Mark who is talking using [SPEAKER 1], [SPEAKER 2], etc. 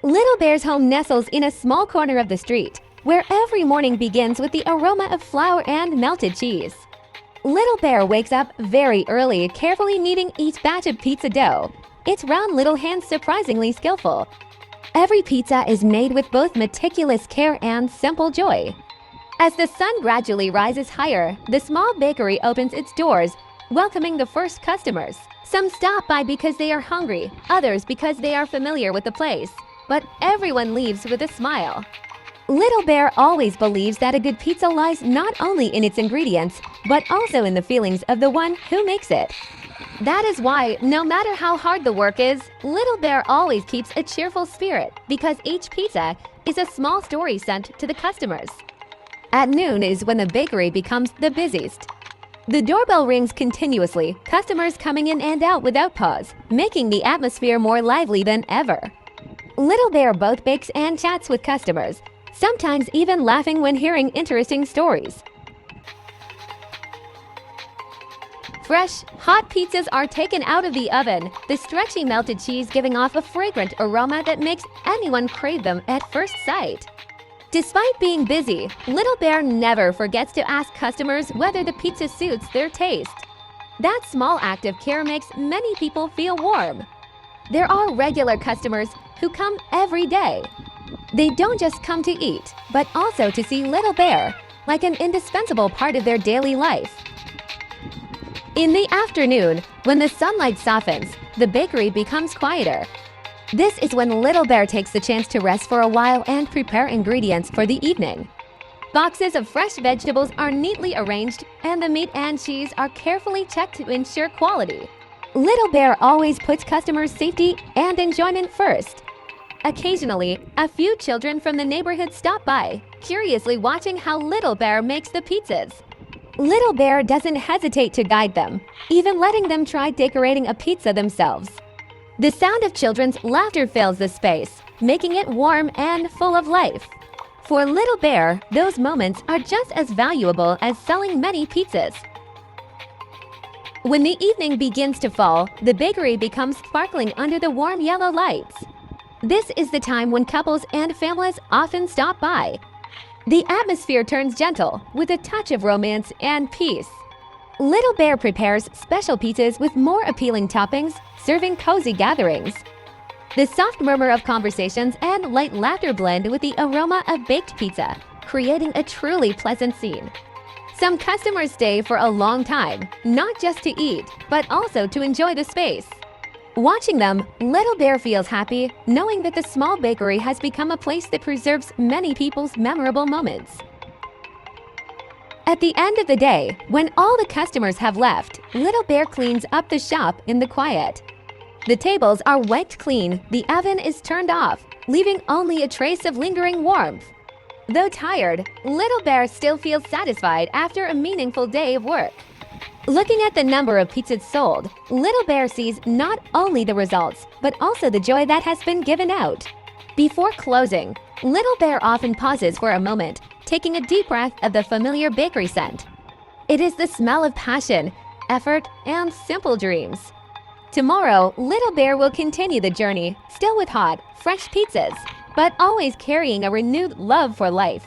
[SPEAKER 1] Little Bear's home nestles in a small corner of the street, where every morning begins with the aroma of flour and melted cheese. Little Bear wakes up very early, carefully kneading each batch of pizza dough, its round little hands surprisingly skillful. Every pizza is made with both meticulous care and simple joy. As the sun gradually rises higher, the small bakery opens its doors, welcoming the first customers. Some stop by because they are hungry, others because they are familiar with the place, but everyone leaves with a smile. Little Bear always believes that a good pizza lies not only in its ingredients, but also in the feelings of the one who makes it. That is why, no matter how hard the work is, Little Bear always keeps a cheerful spirit because each pizza is a small story sent to the customers. At noon is when the bakery becomes the busiest. The doorbell rings continuously, customers coming in and out without pause, making the atmosphere more lively than ever. Little Bear both bakes and chats with customers, sometimes even laughing when hearing interesting stories. Fresh, hot pizzas are taken out of the oven, the stretchy melted cheese giving off a fragrant aroma that makes anyone crave them at first sight. Despite being busy, Little Bear never forgets to ask customers whether the pizza suits their taste. That small act of care makes many people feel warm. There are regular customers who come every day. They don't just come to eat, but also to see Little Bear, like an indispensable part of their daily life. In the afternoon, when the sunlight softens, the bakery becomes quieter. This is when Little Bear takes the chance to rest for a while and prepare ingredients for the evening. Boxes of fresh vegetables are neatly arranged, and the meat and cheese are carefully checked to ensure quality. Little Bear always puts customers' safety and enjoyment first. Occasionally, a few children from the neighborhood stop by, curiously watching how Little Bear makes the pizzas. Little Bear doesn't hesitate to guide them, even letting them try decorating a pizza themselves. The sound of children's laughter fills the space, making it warm and full of life. For Little Bear, those moments are just as valuable as selling many pizzas. When the evening begins to fall, the bakery becomes sparkling under the warm yellow lights. This is the time when couples and families often stop by. The atmosphere turns gentle, with a touch of romance and peace. Little Bear prepares special pizzas with more appealing toppings, serving cozy gatherings. The soft murmur of conversations and light laughter blend with the aroma of baked pizza, creating a truly pleasant scene. Some customers stay for a long time, not just to eat, but also to enjoy the space. Watching them, Little Bear feels happy, knowing that the small bakery has become a place that preserves many people's memorable moments. At the end of the day, when all the customers have left, Little Bear cleans up the shop in the quiet. The tables are wiped clean, the oven is turned off, leaving only a trace of lingering warmth. Though tired, Little Bear still feels satisfied after a meaningful day of work. Looking at the number of pizzas sold, Little Bear sees not only the results, but also the joy that has been given out. Before closing, Little Bear often pauses for a moment, taking a deep breath of the familiar bakery scent. It is the smell of passion, effort, and simple dreams. Tomorrow, Little Bear will continue the journey, still with hot, fresh pizzas, but always carrying a renewed love for life.